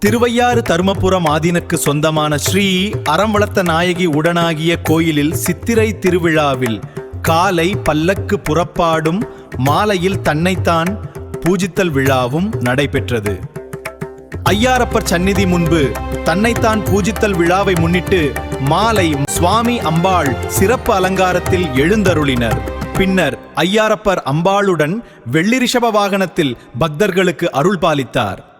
திருவையாறு தருமபுரம் ஆதீனக்கு சொந்தமான ஸ்ரீ அறம்வளர்த்த நாயகி உடனாகிய கோயிலில் சித்திரை திருவிழாவில் காலை பல்லக்கு புறப்பாடும் மாலையில் தன்னைத்தான் பூஜித்தல் விழாவும் நடைபெற்றது. ஐயாரப்பர் சந்நிதி முன்பு தன்னைத்தான் பூஜித்தல் விழாவை முன்னிட்டு மாலை சுவாமி அம்பாள் சிறப்பு அலங்காரத்தில் எழுந்தருளினர். பின்னர் ஐயாரப்பர் அம்பாளுடன் வெள்ளி ரிஷப வாகனத்தில் பக்தர்களுக்கு அருள் பாலித்தார்.